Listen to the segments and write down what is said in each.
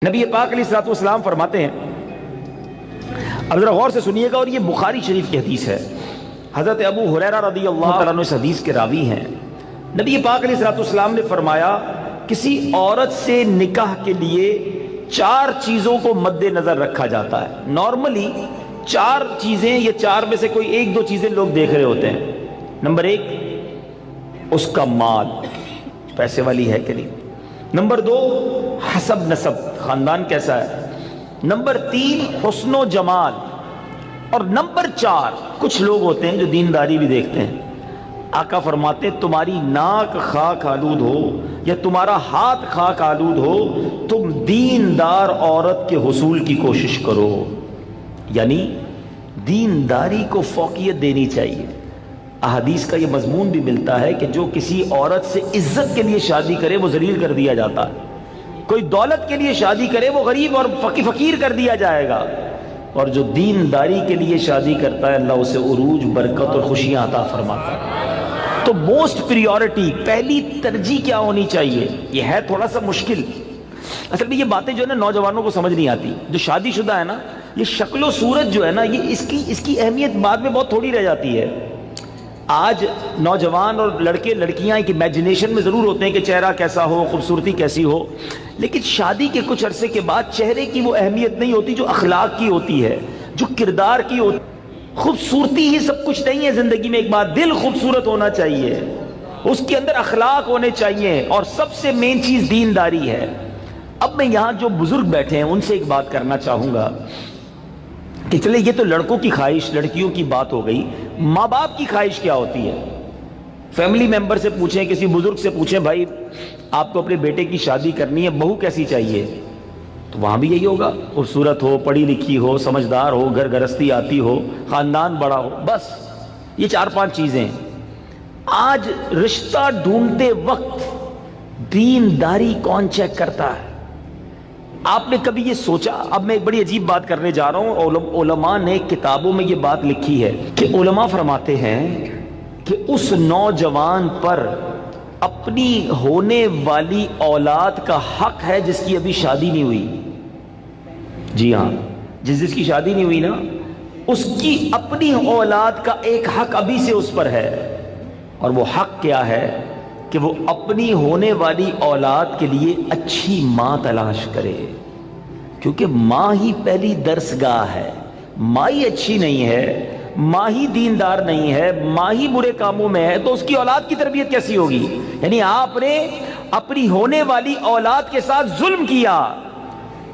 نبی پاک علیہ الصلوۃ والسلام فرماتے ہیں، اب ذرا غور سے سنیے گا، اور یہ بخاری شریف کی حدیث ہے۔ حضرت ابو ہریرہ رضی اللہ تعالیٰ عنہ اس حدیث کے راوی ہیں۔ نبی پاک علیہ الصلوۃ والسلام نے فرمایا، کسی عورت سے نکاح کے لیے 4 چیزوں کو مد نظر رکھا جاتا ہے۔ نارملی 4 چیزیں یا 4 میں سے کوئی 1-2 چیزیں لوگ دیکھ رہے ہوتے ہیں۔ نمبر 1، اس کا مال، پیسے والی ہے کہ نہیں۔ نمبر 2، حسب نسب، خاندان کیسا ہے۔ نمبر 3، حسن و جمال۔ اور نمبر 4، کچھ لوگ ہوتے ہیں جو دینداری بھی دیکھتے ہیں۔ آقا فرماتے ہیں، تمہاری ناک خاک آلود ہو یا تمہارا ہاتھ خاک آلود ہو، تم دیندار عورت کے حصول کی کوشش کرو۔ یعنی دینداری کو فوقیت دینی چاہیے۔ احادیث کا یہ مضمون بھی ملتا ہے کہ جو کسی عورت سے عزت کے لیے شادی کرے وہ ذلیل کر دیا جاتا ہے، کوئی دولت کے لیے شادی کرے وہ غریب اور فقیر کر دیا جائے گا، اور جو دینداری کے لیے شادی کرتا ہے اللہ اسے عروج، برکت اور خوشیاں عطا فرماتا ہے۔ تو موسٹ پریورٹی، پہلی ترجیح کیا ہونی چاہیے؟ یہ ہے تھوڑا سا مشکل۔ اصل میں یہ باتیں جو ہے نا نوجوانوں کو سمجھ نہیں آتی۔ جو شادی شدہ ہے نا، یہ شکل و صورت جو ہے نا، یہ اس کی اہمیت بعد میں بہت تھوڑی رہ جاتی ہے۔ آج نوجوان اور لڑکے لڑکیاں ایک امیجنیشن میں ضرور ہوتے ہیں کہ چہرہ کیسا ہو، خوبصورتی کیسی ہو، لیکن شادی کے کچھ عرصے کے بعد چہرے کی وہ اہمیت نہیں ہوتی جو اخلاق کی ہوتی ہے، جو کردار کی ہوتی ہے۔ خوبصورتی ہی سب کچھ نہیں ہے زندگی میں، ایک بات، دل خوبصورت ہونا چاہیے، اس کے اندر اخلاق ہونے چاہیے، اور سب سے مین چیز دینداری ہے۔ اب میں یہاں جو بزرگ بیٹھے ہیں ان سے ایک بات کرنا چاہوں گا کہ چلے یہ تو لڑکوں کی خواہش، لڑکیوں کی بات ہو گئی، ماں باپ کی خواہش کیا ہوتی ہے؟ فیملی ممبر سے پوچھیں، کسی بزرگ سے پوچھیں، بھائی آپ کو اپنے بیٹے کی شادی کرنی ہے، بہو کیسی چاہیے؟ تو وہاں بھی یہی ہوگا، خوبصورت ہو، پڑھی لکھی ہو، سمجھدار ہو، گھر گرستی آتی ہو، خاندان بڑا ہو، بس یہ 4-5 چیزیں۔ آج رشتہ ڈھونڈتے وقت دینداری کون چیک کرتا ہے؟ آپ نے کبھی یہ سوچا؟ اب میں ایک بڑی عجیب بات کرنے جا رہا ہوں۔ علماء نے کتابوں میں یہ بات لکھی ہے کہ علماء فرماتے ہیں کہ اس نوجوان پر اپنی ہونے والی اولاد کا حق ہے جس کی ابھی شادی نہیں ہوئی۔ جی ہاں، جس کی شادی نہیں ہوئی نا، اس کی اپنی اولاد کا ایک حق ابھی سے اس پر ہے۔ اور وہ حق کیا ہے؟ کہ وہ اپنی ہونے والی اولاد کے لیے اچھی ماں تلاش کرے، کیونکہ ماں ہی پہلی درسگاہ ہے۔ ماں ہی اچھی نہیں ہے، ماں ہی دیندار نہیں ہے، ماں ہی برے کاموں میں ہے، تو اس کی اولاد کی تربیت کیسی ہوگی؟ یعنی آپ نے اپنی ہونے والی اولاد کے ساتھ ظلم کیا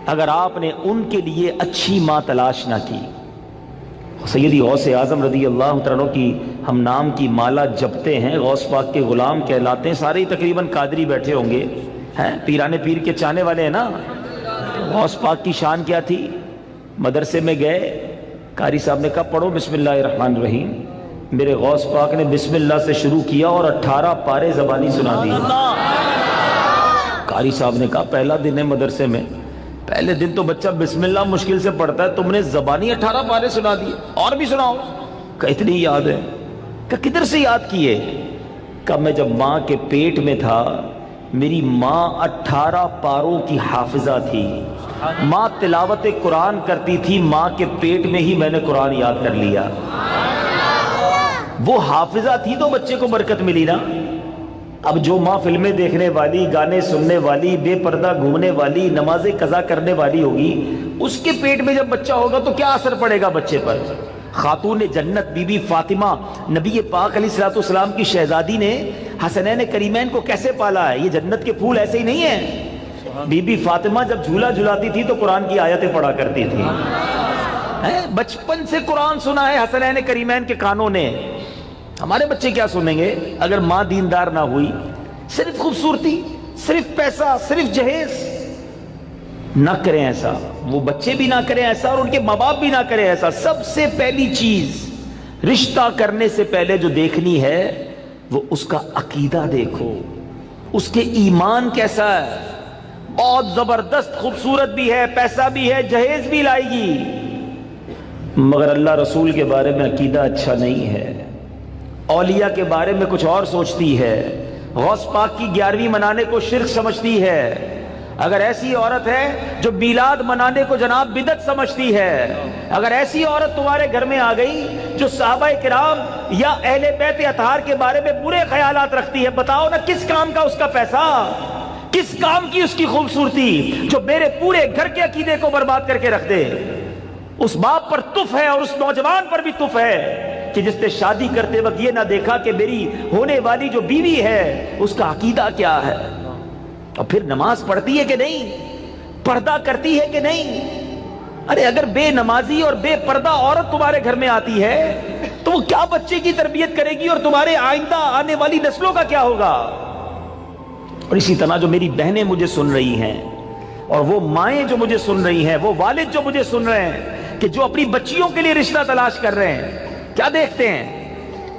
اگر آپ نے ان کے لیے اچھی ماں تلاش نہ کی۔ سیدی غوث اعظم رضی اللہ تعالیٰ عنہ کی ہم نام کی مالا جپتے ہیں، غوث پاک کے غلام کہلاتے ہیں، سارے تقریباً قادری بیٹھے ہوں گے، پیرانے پیر کے چاہنے والے ہیں نا۔ غوث پاک کی شان کیا تھی؟ مدرسے میں گئے، قاری صاحب نے کہا پڑھو بسم اللہ الرحمن الرحیم، میرے غوث پاک نے بسم اللہ سے شروع کیا اور 18 پارے زبانی سنا دی۔ قاری صاحب نے کہا پہلا دن ہے مدرسے میں، پہلے دن تو بچہ بسم اللہ مشکل سے پڑھتا ہے، تم نے زبانی 18 پارے سنا دیے، اور بھی سناؤ۔ کہ اتنی یاد ہے؟ کہ کدھر سے یاد کیے؟ کہ میں جب ماں کے پیٹ میں تھا، میری ماں 18 پاروں کی حافظہ تھی، ماں تلاوت قرآن کرتی تھی، ماں کے پیٹ میں ہی میں نے قرآن یاد کر لیا۔ وہ حافظہ تھی تو بچے کو برکت ملی نا۔ اب جو ماں فلمیں دیکھنے والی، گانے سننے والی، بے پردہ گھومنے والی، نمازیں قضا کرنے والی ہوگی، اس کے پیٹ میں جب بچہ ہوگا تو کیا اثر پڑے گا بچے پر؟ خاتون جنت بی بی فاطمہ، نبی پاک علیہ الصلوۃ والسلام کی شہزادی نے حسنین کریمین کو کیسے پالا ہے؟ یہ جنت کے پھول ایسے ہی نہیں ہیں۔ بی بی فاطمہ جب جھولا جھلاتی تھی تو قرآن کی آیتیں پڑھا کرتی تھی۔ بچپن سے قرآن سنا ہے حسنین کریمین کے کانوں نے۔ ہمارے بچے کیا سنیں گے اگر ماں دیندار نہ ہوئی؟ صرف خوبصورتی، صرف پیسہ، صرف جہیز۔ نہ کریں ایسا، وہ بچے بھی نہ کریں ایسا، اور ان کے ماں باپ بھی نہ کریں ایسا۔ سب سے پہلی چیز رشتہ کرنے سے پہلے جو دیکھنی ہے وہ اس کا عقیدہ دیکھو، اس کے ایمان کیسا ہے۔ بہت زبردست خوبصورت بھی ہے، پیسہ بھی ہے، جہیز بھی لائے گی، مگر اللہ رسول کے بارے میں عقیدہ اچھا نہیں ہے، اولیاء کے بارے میں کچھ اور سوچتی ہے، غوث پاک کی 11ویں منانے کو شرک سمجھتی ہے، اگر ایسی عورت ہے جو میلاد منانے کو جناب بدعت سمجھتی ہے، اگر ایسی عورت تمہارے گھر میں آ گئی جو صحابہ کرام یا اہل بیت اطہار کے بارے میں برے خیالات رکھتی ہے، بتاؤ نا کس کام کا اس کا پیسہ، کس کام کی اس کی خوبصورتی جو میرے پورے گھر کے عقیدے کو برباد کر کے رکھ دے۔ اس باپ پر تف ہے اور اس نوجوان پر بھی تف ہے کہ جس نے شادی کرتے وقت یہ نہ دیکھا کہ میری ہونے والی جو بیوی ہے اس کا عقیدہ کیا ہے، اور پھر نماز پڑھتی ہے کہ نہیں، پردہ کرتی ہے کہ نہیں۔ ارے اگر بے نمازی اور بے پردہ عورت تمہارے گھر میں آتی ہے تو وہ کیا بچے کی تربیت کرے گی، اور تمہارے آئندہ آنے والی نسلوں کا کیا ہوگا۔ اور اسی طرح جو میری بہنیں مجھے سن رہی ہیں، اور وہ مائیں جو مجھے سن رہی ہیں، وہ والد جو مجھے سن رہے ہیں کہ جو اپنی بچیوں کے لیے رشتہ تلاش کر رہے ہیں، کیا دیکھتے ہیں؟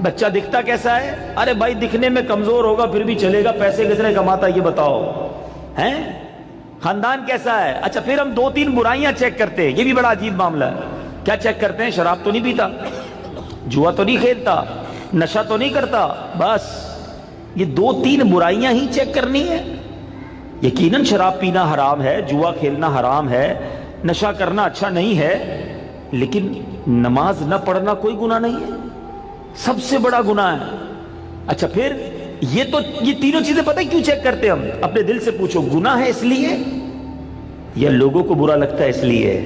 بچہ دکھتا کیسا ہے؟ ارے بھائی دکھنے میں کمزور ہوگا پھر بھی چلے گا، پیسے کس نے کماتا یہ بتاؤ ہیں؟ خاندان کیسا ہے؟ اچھا پھر ہم 2-3 برائیاں چیک کرتے ہیں، یہ بھی بڑا عجیب معاملہ ہے۔ کیا چیک کرتے ہیں؟ شراب تو نہیں پیتا، جوا تو نہیں کھیلتا، نشہ تو نہیں کرتا، بس یہ 2-3 برائیاں ہی چیک کرنی ہے۔ یقیناً شراب پینا حرام ہے، جوا کھیلنا حرام ہے، نشہ کرنا اچھا نہیں ہے، لیکن نماز نہ پڑھنا کوئی گناہ نہیں ہے، سب سے بڑا گناہ ہے۔ اچھا پھر یہ تینوں چیزیں پتہ کیوں چیک کرتے ہم؟ اپنے دل سے پوچھو، گناہ ہے اس لیے یا لوگوں کو برا لگتا ہے اس لیے؟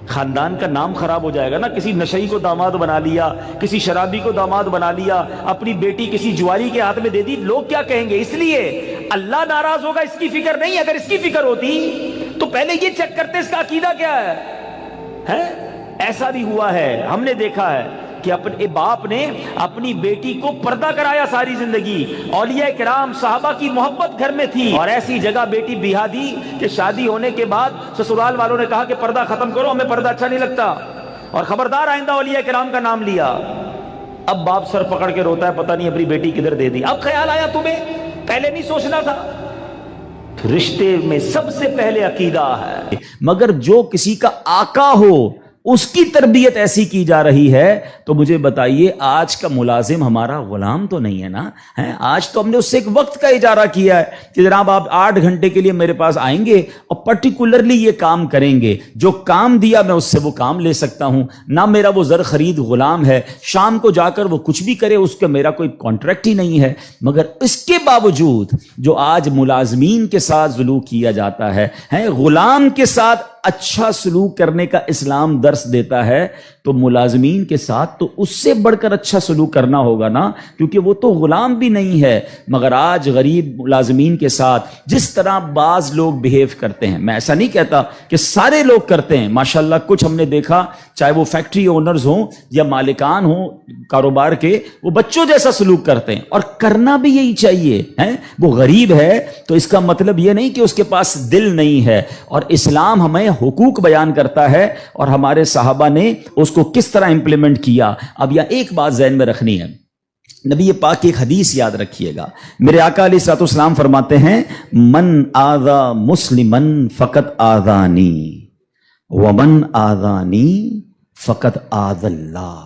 خاندان کا نام خراب ہو جائے گا نا، کسی نشئی کو داماد بنا لیا، کسی شرابی کو داماد بنا لیا، اپنی بیٹی کسی جواری کے ہاتھ میں دے دی، لوگ کیا کہیں گے؟ اس لیے اللہ ناراض ہوگا اس کی فکر نہیں۔ اگر اس کی فکر ہوتی تو پہلے یہ چیک کرتے اس کا عقیدہ کیا ہے۔ ایسا بھی ہوا ہے، ہم نے دیکھا ہے کہ اپنے باپ نے اپنی بیٹی کو پردہ کرایا ساری زندگی، اولیاء کرام صحابہ کی محبت گھر میں تھی، اور ایسی جگہ بیٹی بیاہ دی کہ شادی ہونے کے بعد سسرال والوں نے کہا کہ پردہ ختم کرو، ہمیں پردہ اچھا نہیں لگتا، اور خبردار آئندہ اولیاء کرام کا نام لیا۔ اب باپ سر پکڑ کے روتا ہے، پتہ نہیں اپنی بیٹی کدھر دے دی۔ اب خیال آیا تمہیں، پہلے نہیں سوچنا تھا؟ رشتے میں سب سے پہلے عقیدہ ہے، مگر جو کسی کا آقا ہو اس کی تربیت ایسی کی جا رہی ہے تو مجھے بتائیے آج کا ملازم ہمارا غلام تو نہیں ہے نا؟ آج تو ہم نے اس سے ایک وقت کا اجارہ کیا ہے کہ جناب آپ 8 گھنٹے کے لیے میرے پاس آئیں گے اور پرٹیکولرلی یہ کام کریں گے، جو کام دیا میں اس سے وہ کام لے سکتا ہوں، نہ میرا وہ زر خرید غلام ہے، شام کو جا کر وہ کچھ بھی کرے اس کا میرا کوئی کانٹریکٹ ہی نہیں ہے۔ مگر اس کے باوجود جو آج ملازمین کے ساتھ سلوک کیا جاتا ہے، غلام کے ساتھ اچھا سلوک کرنے کا اسلام درس دیتا ہے، تو ملازمین کے ساتھ تو اس سے بڑھ کر اچھا سلوک کرنا ہوگا نا، کیونکہ وہ تو غلام بھی نہیں ہے۔ مگر آج غریب ملازمین کے ساتھ جس طرح بعض لوگ بیہیو کرتے ہیں، میں ایسا نہیں کہتا کہ سارے لوگ کرتے ہیں، ماشاءاللہ کچھ ہم نے دیکھا، چاہے وہ فیکٹری اونرز ہوں یا مالکان ہوں کاروبار کے، وہ بچوں جیسا سلوک کرتے ہیں، اور کرنا بھی یہی چاہیے۔ وہ غریب ہے تو اس کا مطلب یہ نہیں کہ اس کے پاس دل نہیں ہے، اور اسلام ہمیں حقوق بیان کرتا ہے اور ہمارے صحابہ نے اس کو کس طرح امپلیمنٹ کیا۔ اب یہ ایک بات ذہن میں رکھنی ہے، نبی پاک کی ایک حدیث یاد رکھیے گا، میرے آقا علیہ الصلوۃ والسلام فرماتے ہیں من آذا مسلمن فقط آذانی ومن آذانی فقط آذ اللہ،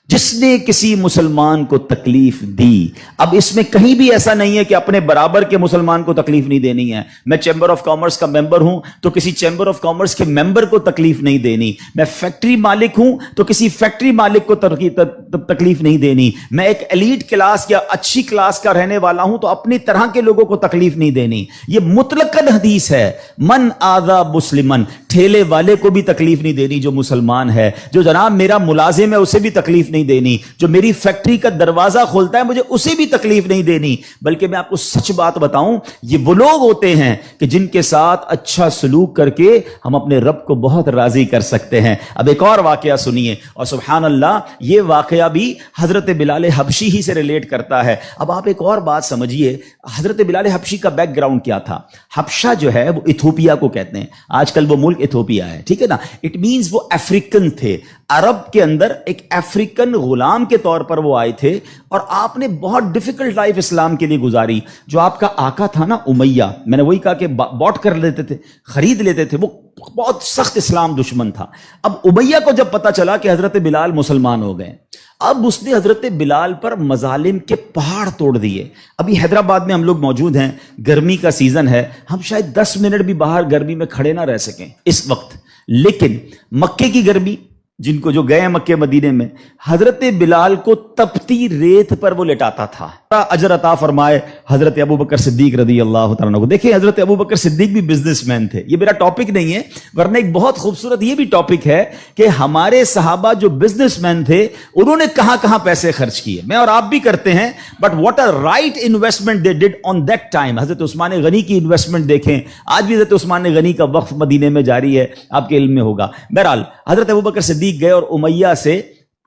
جس نے کسی مسلمان کو تکلیف دی۔ اب اس میں کہیں بھی ایسا نہیں ہے کہ اپنے برابر کے مسلمان کو تکلیف نہیں دینی ہے۔ میں چیمبر آف کامرس کا ممبر ہوں تو کسی چیمبر آف کامرس کے ممبر کو تکلیف نہیں دینی، میں فیکٹری مالک ہوں تو کسی فیکٹری مالک کو تکلیف نہیں دینی، میں ایک ایلیٹ کلاس یا اچھی کلاس کا رہنے والا ہوں تو اپنی طرح کے لوگوں کو تکلیف نہیں دینی۔ یہ مطلقاً حدیث ہے، من آذا مسلمن، ٹھیلے والے کو بھی تکلیف نہیں دینی جو مسلمان ہے، جو جناب میرا ملازم ہے اسے بھی تکلیف نہیں دینی، جو میری فیکٹری کا دروازہ کھولتا ہے مجھے اسے بھی تکلیف نہیں دینی۔ بلکہ میں آپ کو سچ بات بتاؤں، یہ وہ لوگ ہوتے ہیں کہ جن کے ساتھ اچھا سلوک کر کے ہم اپنے رب کو بہت راضی کر سکتے ہیں۔ اب ایک اور واقعہ سنیے، اور سبحان اللہ یہ واقعہ بھی حضرت بلال حبشی ہی سے ریلیٹ کرتا ہے۔ اب آپ ایک اور بات سمجھیے، حضرت بلال حبشی کا بیک گراؤنڈ کیا تھا؟ حبشہ جو ہے وہ ایتھوپیا کو کہتے ہیں، آج کل وہ ملک ایتھوپیا ہے، ٹھیک ہے نا؟ اٹ مینز وہ افریقن تھے، عرب کے اندر ایک افریقن غلام کے طور پر وہ آئے تھے اور آپ نے بہت ڈیفیکلٹ لائف اسلام کے لیے گزاری. جو آپ کا آقا تھا نا امیہ, میں نے وہی کہا کہ باٹ کر لیتے تھے, خرید لیتے تھے, وہ بہت سخت اسلام دشمن تھا. اب امیہ کو جب پتا چلا کہ حضرت بلال مسلمان ہو گئے, اب اس نے حضرت بلال پر مظالم کے پہاڑ توڑ دیے. ابھی حیدرآباد میں ہم لوگ موجود ہیں, گرمی کا سیزن ہے, ہم شاید 10 منٹ بھی باہر گرمی میں کھڑے نہ رہ سکیں اس وقت, لیکن مکے کی گرمی, جن کو جو گئے مکے مدینے میں, حضرت بلال کو تپتی ریت پر وہ لٹاتا تھا. اجر عطا فرمائے حضرت ابو بکر صدیق رضی اللہ تعالیٰ عنہ کو. دیکھیں حضرت ابو بکر صدیق بھی بزنس مین تھے, یہ میرا ٹاپک نہیں ہے, ورنہ ایک بہت خوبصورت یہ بھی ٹاپک ہے کہ ہمارے صحابہ جو بزنس مین تھے انہوں نے کہاں کہاں پیسے خرچ کیے. میں اور آپ بھی کرتے ہیں, but what a right investment they did on that time. Hazrat Usman غنی کی انویسٹمنٹ دیکھیں, آج بھی حضرت عثمان غنی کا وقف مدینے میں جاری ہے, آپ کے علم میں ہوگا. بہرحال حضرت ابو بکر صدیق گئے اور امیہ سے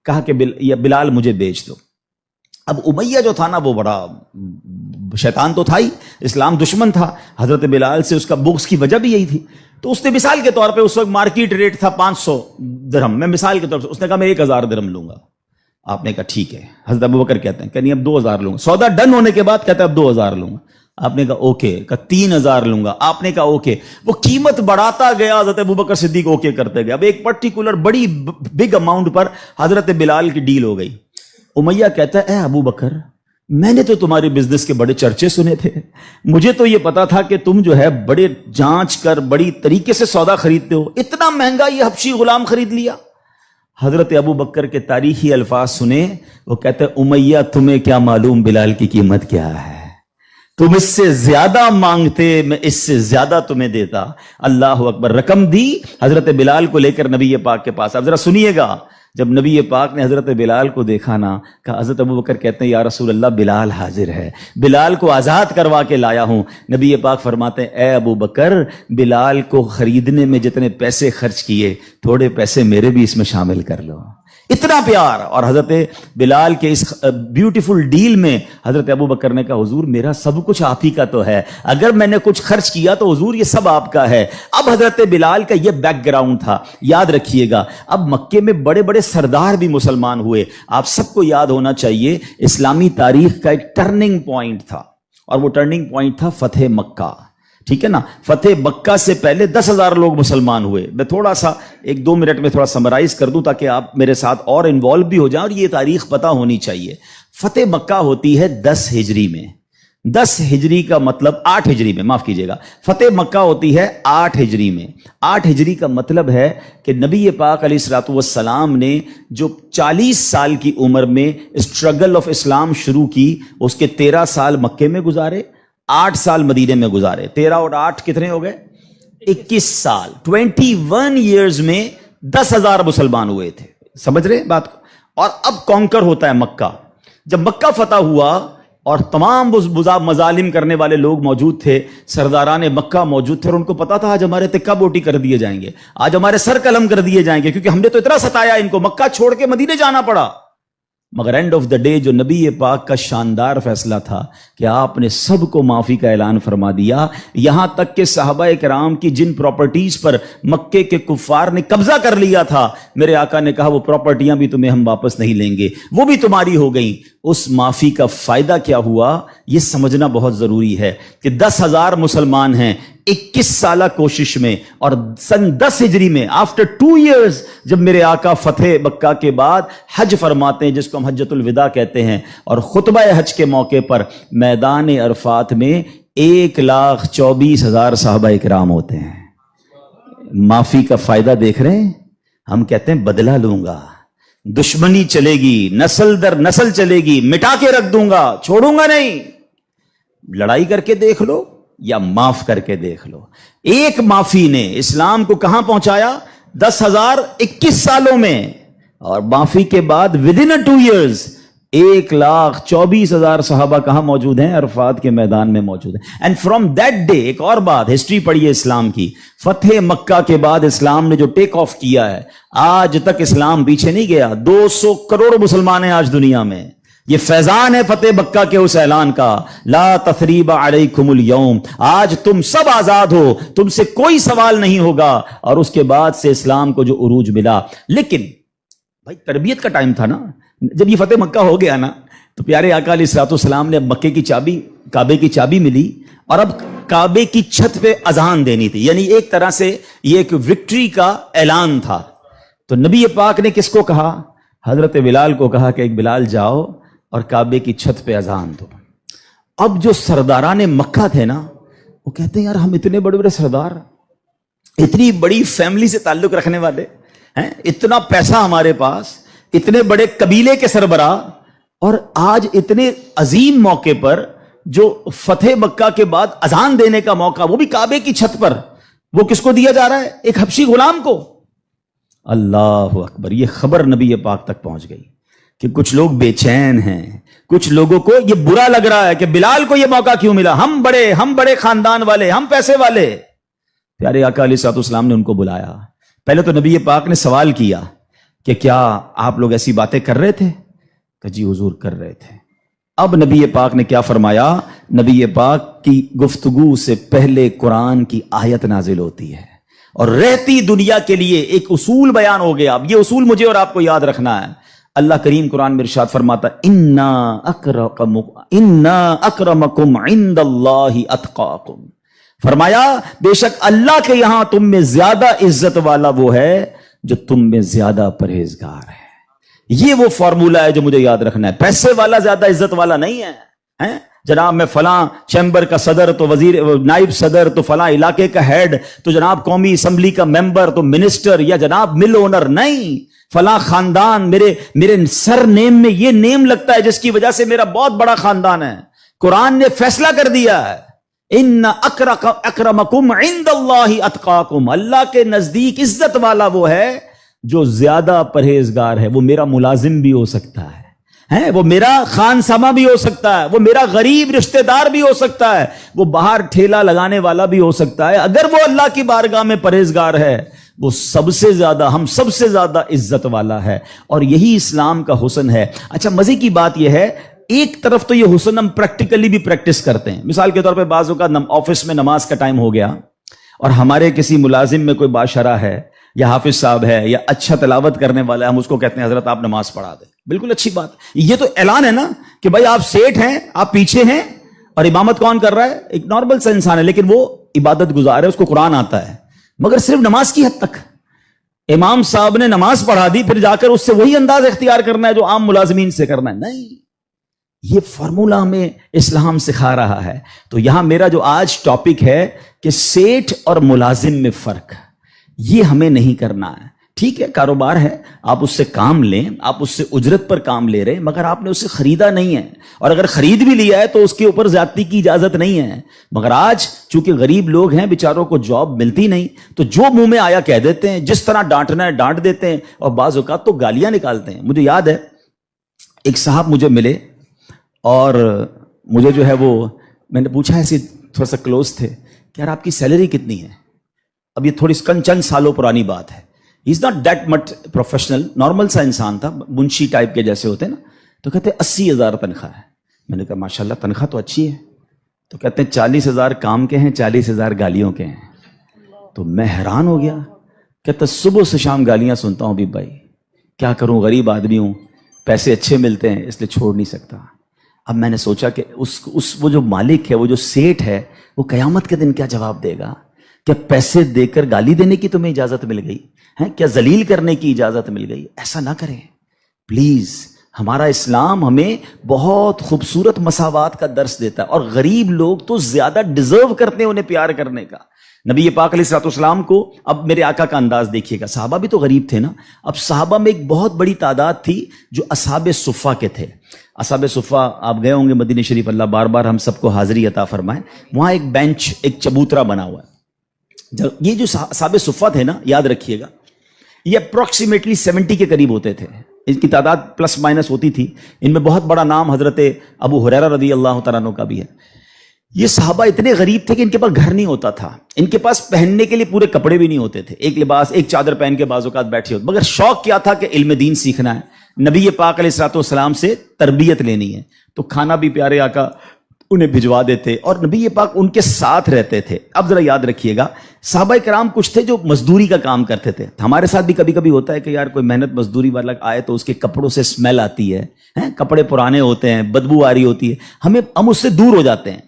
کہا کہ بلال مجھے بیچ دو. اب امیہ جو تھا نا وہ بڑا شیطان تو تھا ہی, اسلام دشمن تھا. حضرت بلال سے اس کا بغض کی وجہ بھی یہی تھی. تو اس نے مثال کے طور پہ, اس وقت مارکیٹ ریٹ تھا 500 درہم, میں مثال کے طور پہ اس نے کہا میں 1000 درہم لوں گا. آپ نے کہا ٹھیک ہے. حضرت ابو بکر کہتے ہیں کہ نہیں اب 2000 لوں گا. سودا ڈن ہونے کے بعد کہتا ہے اب 2000 لوں گا. آپ نے کہا اوکے. کہا 3000 لوں گا. آپ نے کہا اوکے. وہ قیمت بڑھاتا گیا, حضرت ابو بکر صدیق اوکے کرتے گئے. اب ایک پرٹیکولر بڑی بگ اماؤنٹ پر حضرت بلال کی ڈیل ہو گئی. امیہ کہتا ہے اے ابو بکر, میں نے تو تمہارے بزنس کے بڑے چرچے سنے تھے, مجھے تو یہ پتا تھا کہ تم جو ہے بڑے جانچ کر بڑی طریقے سے سودا خریدتے ہو, اتنا مہنگا یہ حبشی غلام خرید لیا. حضرت ابو بکر کے تاریخی الفاظ سنے, وہ کہتے ہیں امیہ تمہیں کیا معلوم بلال کی قیمت کیا ہے, تم اس سے زیادہ مانگتے میں اس سے زیادہ تمہیں دیتا. اللہ اکبر. رقم دی حضرت بلال کو لے کر نبی پاک کے پاس. اب ذرا سنیے گا, جب نبی پاک نے حضرت بلال کو دیکھا نا, کہا حضرت ابو بکر کہتے ہیں یا رسول اللہ بلال حاضر ہے, بلال کو آزاد کروا کے لایا ہوں. نبی پاک فرماتے ہیں اے ابو بکر, بلال کو خریدنے میں جتنے پیسے خرچ کیے تھوڑے پیسے میرے بھی اس میں شامل کر لو. اتنا پیار. اور حضرت بلال کے اس بیوٹیفل ڈیل میں حضرت ابو بکر نے کہا حضور میرا سب کچھ آپ ہی کا تو ہے, اگر میں نے کچھ خرچ کیا تو حضور یہ سب آپ کا ہے. اب حضرت بلال کا یہ بیک گراؤنڈ تھا, یاد رکھیے گا. اب مکے میں بڑے بڑے سردار بھی مسلمان ہوئے. آپ سب کو یاد ہونا چاہیے اسلامی تاریخ کا ایک ٹرننگ پوائنٹ تھا, اور وہ ٹرننگ پوائنٹ تھا فتح مکہ. ٹھیک ہے نا, فتح مکہ سے پہلے 10,000 لوگ مسلمان ہوئے. میں تھوڑا سا 1-2 منٹ میں تھوڑا سمرائز کر دوں تاکہ آپ میرے ساتھ اور انوالو بھی ہو جائیں, اور یہ تاریخ پتہ ہونی چاہیے. فتح مکہ ہوتی ہے 10 ہجری میں. 10 ہجری کا مطلب 8 ہجری میں, معاف کیجئے گا, فتح مکہ ہوتی ہے 8 ہجری میں. 8 ہجری کا مطلب ہے کہ نبی پاک علیہ الصلوۃ والسلام نے جو 40 سال کی عمر میں اسٹرگل آف اسلام شروع کی, اس کے 13 سال مکے میں گزارے, 8 سال مدینے میں گزارے. 13 اور 8 کتنے ہو گئے؟ 21 سال. 21 ایئرز میں 10,000 مسلمان ہوئے تھے. سمجھ رہے بات کو؟ اور اب کانکر ہوتا ہے مکہ. جب مکہ فتح ہوا اور تمام مظالم کرنے والے لوگ موجود تھے, سرداران مکہ موجود تھے, اور ان کو پتا تھا آج ہمارے تکہ بوٹی کر دیے جائیں گے, آج ہمارے سر قلم کر دیے جائیں گے, کیونکہ ہم نے تو اتنا ستایا ان کو, مکہ چھوڑ کے مدینے جانا پڑا. مگر اینڈ آف دا ڈے جو نبی پاک کا شاندار فیصلہ تھا کہ آپ نے سب کو معافی کا اعلان فرما دیا, یہاں تک کہ صحابہ کرام کی جن پراپرٹیز پر مکے کے کفار نے قبضہ کر لیا تھا, میرے آقا نے کہا وہ پراپرٹیاں بھی تمہیں ہم واپس نہیں لیں گے, وہ بھی تمہاری ہو گئیں. اس معافی کا فائدہ کیا ہوا یہ سمجھنا بہت ضروری ہے کہ 10,000 مسلمان ہیں 21 سالہ کوشش میں, اور سن 10 ہجری میں آفٹر 2 ایئرز جب میرے آقا فتح مکہ کے بعد حج فرماتے ہیں, جس کو ہم حجۃ الوداع کہتے ہیں, اور خطبہ حج کے موقع پر میدان عرفات میں 1,24,000 صحابہ کرام ہوتے ہیں. معافی کا فائدہ دیکھ رہے ہیں؟ ہم کہتے ہیں بدلہ لوں گا, دشمنی چلے گی, نسل در نسل چلے گی, مٹا کے رکھ دوں گا, چھوڑوں گا نہیں. لڑائی کر کے دیکھ لو یا معاف کر کے دیکھ لو. ایک معافی نے اسلام کو کہاں پہنچایا؟ 10,021 سالوں میں, اور معافی کے بعد ودن 2 ایئرز 1,24,000 صحابہ کہاں موجود ہیں؟ عرفات کے میدان میں موجود ہیں. اینڈ فرام دیٹ ڈے, ایک اور بات, ہسٹری پڑھیے اسلام کی, فتح مکہ کے بعد اسلام نے جو ٹیک آف کیا ہے, آج تک اسلام پیچھے نہیں گیا. 200 کروڑ مسلمان ہیں آج دنیا میں. یہ فیضان ہے فتح مکہ کے اس اعلان کا, لا تثریب علیکم اليوم, آج تم سب آزاد ہو, تم سے کوئی سوال نہیں ہوگا. اور اس کے بعد سے اسلام کو جو عروج ملا. لیکن بھائی تربیت کا ٹائم تھا نا. جب یہ فتح مکہ ہو گیا نا تو پیارے آقا علیہ الصلوۃ والسلام نے اب مکے کی چابی، کعبے کی چابی ملی، اور اب کعبے کی چھت پہ اذان دینی تھی. یعنی ایک طرح سے یہ ایک وکٹری کا اعلان تھا. تو نبی پاک نے کس کو کہا؟ حضرت بلال کو کہا کہ ایک بلال جاؤ اور کعبے کی چھت پہ اذان دو. اب جو سرداران مکہ تھے نا وہ کہتے ہیں یار ہم اتنے بڑے بڑے سردار، اتنی بڑی فیملی سے تعلق رکھنے والے ہیں، اتنا پیسہ ہمارے پاس، اتنے بڑے قبیلے کے سربراہ، اور آج اتنے عظیم موقع پر جو فتح مکہ کے بعد اذان دینے کا موقع، وہ بھی کعبے کی چھت پر، وہ کس کو دیا جا رہا ہے؟ ایک حبشی غلام کو. اللہ اکبر. یہ خبر نبی پاک تک پہنچ گئی کہ کچھ لوگ بے چین ہیں، کچھ لوگوں کو یہ برا لگ رہا ہے کہ بلال کو یہ موقع کیوں ملا، ہم بڑے خاندان والے، ہم پیسے والے. پیارے آقا علیہ الصلوۃ والسلام نے ان کو بلایا. پہلے تو نبی پاک نے سوال کیا کہ کیا آپ لوگ ایسی باتیں کر رہے تھے؟ کہ جی حضور کر رہے تھے. اب نبی پاک نے کیا فرمایا؟ نبی پاک کی گفتگو سے پہلے قرآن کی آیت نازل ہوتی ہے اور رہتی دنیا کے لیے ایک اصول بیان ہو گیا. اب یہ اصول مجھے اور آپ کو یاد رکھنا ہے. اللہ کریم قرآن میں ارشاد فرماتا انا اکرمکم عند اللہ اتقاکم. فرمایا بے شک اللہ کے یہاں تم میں زیادہ عزت والا وہ ہے جو تم میں زیادہ پرہیزگار ہے. یہ وہ فارمولہ ہے جو مجھے یاد رکھنا ہے. پیسے والا زیادہ عزت والا نہیں ہے. جناب میں فلاں چیمبر کا صدر تو وزیر نائب صدر تو فلاں علاقے کا ہیڈ تو جناب قومی اسمبلی کا ممبر تو منسٹر یا جناب مل اونر نہیں. فلاں خاندان میرے سر نیم میں یہ نیم لگتا ہے جس کی وجہ سے میرا بہت بڑا خاندان ہے. قرآن نے فیصلہ کر دیا ہے ان اکرمکم عند اللہ اتقاکم. اللہ کے نزدیک عزت والا وہ ہے جو زیادہ پرہیزگار ہے. وہ میرا ملازم بھی ہو سکتا ہے، وہ میرا خان سما بھی ہو سکتا ہے، وہ میرا غریب رشتہ دار بھی ہو سکتا ہے، وہ باہر ٹھیلا لگانے والا بھی ہو سکتا ہے. اگر وہ اللہ کی بارگاہ میں پرہیزگار ہے وہ سب سے زیادہ، ہم سب سے زیادہ عزت والا ہے. اور یہی اسلام کا حسن ہے. اچھا مزے کی بات یہ ہے ایک طرف تو یہ حسن ہم پریکٹیکلی بھی پریکٹس کرتے ہیں. مثال کے طور پہ بعض اوقات آفس میں نماز کا ٹائم ہو گیا اور ہمارے کسی ملازم میں کوئی بادشاہ ہے یا حافظ صاحب ہے یا اچھا تلاوت کرنے والا ہے، ہم اس کو کہتے ہیں حضرت آپ نماز پڑھا دیں. بالکل اچھی بات. یہ تو اعلان ہے نا کہ بھائی آپ سیٹ ہیں، آپ پیچھے ہیں، اور امامت کون کر رہا ہے؟ ایک نارمل سا انسان ہے لیکن وہ عبادت گزار ہے، اس کو قرآن آتا ہے، مگر صرف نماز کی حد تک. امام صاحب نے نماز پڑھا دی، پھر جا کر اس سے وہی انداز اختیار کرنا ہے جو عام ملازمین سے کرنا ہے. نہیں، یہ فارمولہ ہمیں اسلام سکھا رہا ہے. تو یہاں میرا جو آج ٹاپک ہے کہ سیٹ اور ملازم میں فرق، یہ ہمیں نہیں کرنا ہے. ٹھیک ہے کاروبار ہے، آپ اس سے کام لیں، آپ اس سے اجرت پر کام لے رہے ہیں، مگر آپ نے اسے خریدا نہیں ہے. اور اگر خرید بھی لیا ہے تو اس کے اوپر زیادتی کی اجازت نہیں ہے. مگر آج چونکہ غریب لوگ ہیں، بیچاروں کو جاب ملتی نہیں، تو جو منہ میں آیا کہہ دیتے ہیں، جس طرح ڈانٹنا ہے ڈانٹ دیتے ہیں، اور بعض اوقات تو گالیاں نکالتے ہیں. مجھے یاد ہے ایک صاحب مجھے ملے اور مجھے جو ہے وہ میں نے پوچھا، ایسے تھوڑا سا کلوز تھے کہ یار آپ کی سیلری کتنی ہے؟ اب یہ تھوڑی چند سالوں پرانی بات ہے. He is not that much professional, normal سا انسان تھا، منشی ٹائپ کے جیسے ہوتے ہیں نا. تو کہتے 80,000 تنخواہ ہے. میں نے کہا ماشاءاللہ تنخواہ تو اچھی ہے. تو کہتے ہیں 40,000 کام کے ہیں، 40,000 گالیوں کے ہیں. تو میں حیران ہو گیا. کہتا صبح سے شام گالیاں سنتا ہوں. بھی بھائی کیا کروں، غریب آدمی ہوں، پیسے اچھے ملتے ہیں اس لیے چھوڑ نہیں سکتا. اب میں نے سوچا کہ وہ جو مالک ہے، وہ جو سیٹ ہے، وہ قیامت کے دن کیا جواب دے گا؟ کیا پیسے دے کر گالی دینے کی تمہیں اجازت مل گئی ہے؟ کیا ذلیل کرنے کی اجازت مل گئی؟ ایسا نہ کریں پلیز. ہمارا اسلام ہمیں بہت خوبصورت مساوات کا درس دیتا ہے، اور غریب لوگ تو زیادہ ڈیزرو کرتے ہیں انہیں پیار کرنے کا. نبی پاک علیہ الصلوۃ والسلام کو، اب میرے آقا کا انداز دیکھیے گا، صحابہ بھی تو غریب تھے نا. اب صحابہ میں ایک بہت بڑی تعداد تھی جو اصحاب صفہ کے تھے. اصحاب صفہ آپ گئے ہوں گے مدینہ شریف، اللہ بار بار ہم سب کو حاضری عطا فرمائے. وہاں ایک بینچ، ایک چبوترا بنا ہوا ہے. یہ جو اصحاب صفہ تھے نا، یاد رکھیے گا، یہ اپروکسیمیٹلی 70 کے قریب ہوتے تھے. ان کی تعداد پلس مائنس ہوتی تھی. ان میں بہت بڑا نام حضرت ابو ہریرہ رضی اللہ تعالیٰ عنہ کا بھی ہے. یہ صحابہ اتنے غریب تھے کہ ان کے پاس گھر نہیں ہوتا تھا، ان کے پاس پہننے کے لیے پورے کپڑے بھی نہیں ہوتے تھے. ایک لباس، ایک چادر پہن کے بعض اوقات بیٹھے ہوتے. مگر شوق کیا تھا کہ علم دین سیکھنا ہے، نبی پاک علیہ الصلوۃ والسلام سے تربیت لینی ہے. تو کھانا بھی پیارے آقا انہیں بھجوا دیتے اور نبی پاک ان کے ساتھ رہتے تھے. اب ذرا یاد رکھیے گا، صحابہ کرام کچھ تھے جو مزدوری کا کام کرتے تھے. ہمارے ساتھ بھی کبھی کبھی ہوتا ہے کہ یار کوئی محنت مزدوری والا آئے تو اس کے کپڑوں سے اسمیل آتی ہے، کپڑے پرانے ہوتے ہیں، بدبو آ رہی ہوتی ہے، ہم اس سے دور ہو جاتے ہیں.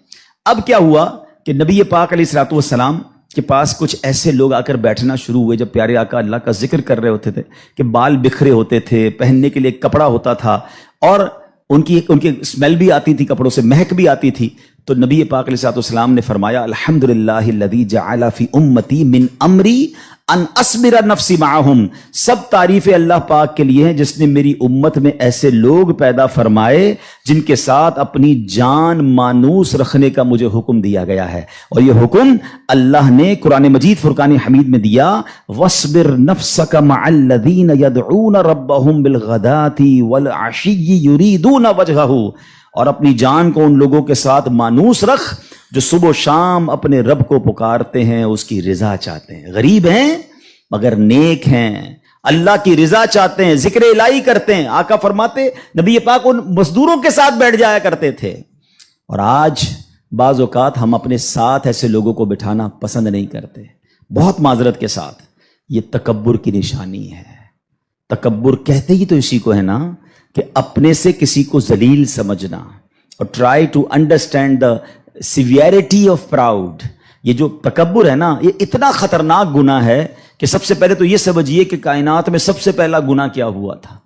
اب کیا ہوا کہ نبی پاک علیہ الصلوۃ والسلام کے پاس کچھ ایسے لوگ آ کر بیٹھنا شروع ہوئے. جب پیارے آقا اللہ کا ذکر کر رہے ہوتے تھے کہ بال بکھرے ہوتے تھے، پہننے کے لیے کپڑا ہوتا تھا اور ان کی اسمیل بھی آتی تھی، کپڑوں سے مہک بھی آتی تھی. تو نبی پاک علیہ الصلوۃ والسلام نے فرمایا الحمدللہ الذی جعل فی امتی من امری ان اصبر نفسی معہم. سب تعریف اللہ پاک کے لیے ہیں جس نے میری امت میں ایسے لوگ پیدا فرمائے جن کے ساتھ اپنی جان مانوس رکھنے کا مجھے حکم دیا گیا ہے. اور یہ حکم اللہ نے قرآن مجید فرقان حمید میں دیا، وَاصْبِرْ نَفْسَكَ مَعَ الَّذِينَ يَدْعُونَ رَبَّهُمْ بِالْغَدَاةِ وَالْعَشِيِّ يُرِيدُونَ وَجْهَهُ. اور اپنی جان کو ان لوگوں کے ساتھ مانوس رکھ جو صبح و شام اپنے رب کو پکارتے ہیں، اس کی رضا چاہتے ہیں. غریب ہیں مگر نیک ہیں، اللہ کی رضا چاہتے ہیں، ذکر الہی کرتے ہیں. آقا فرماتے نبی پاک ان مزدوروں کے ساتھ بیٹھ جایا کرتے تھے. اور آج بعض اوقات ہم اپنے ساتھ ایسے لوگوں کو بٹھانا پسند نہیں کرتے، بہت معذرت کے ساتھ. یہ تکبر کی نشانی ہے. تکبر کہتے ہی تو اسی کو ہے نا کہ اپنے سے کسی کو ذلیل سمجھنا. اور try to understand the severity of proud. یہ جو تکبر ہے نا، یہ اتنا خطرناک گناہ ہے کہ سب سے پہلے تو یہ سمجھیے کہ کائنات میں سب سے پہلا گناہ کیا ہوا تھا؟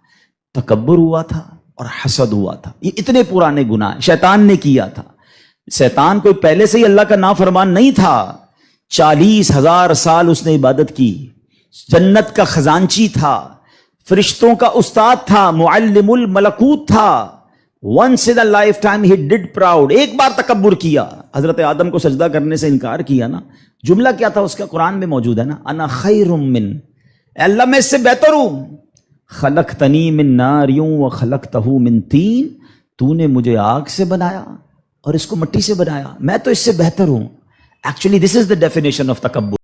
تکبر ہوا تھا اور حسد ہوا تھا. یہ اتنے پرانے گناہ شیطان نے کیا تھا. شیطان کوئی پہلے سے ہی اللہ کا نافرمان نہیں تھا. 40,000 سال اس نے عبادت کی، جنت کا خزانچی تھا، فرشتوں کا استاد تھا، معلم الملکوت تھا. once in a lifetime he did proud. ایک بار تکبر کیا، حضرت آدم کو سجدہ کرنے سے انکار کیا نا. جملہ کیا تھا اس کا؟ قرآن میں موجود ہے نا، انا خیر من، اے اللہ میں اس سے بہتر ہوں. خلقتنی من نار وخلقتہ من طین، تو نے مجھے آگ سے بنایا اور اس کو مٹی سے بنایا، میں تو اس سے بہتر ہوں. Actually this is the definition of تکبر.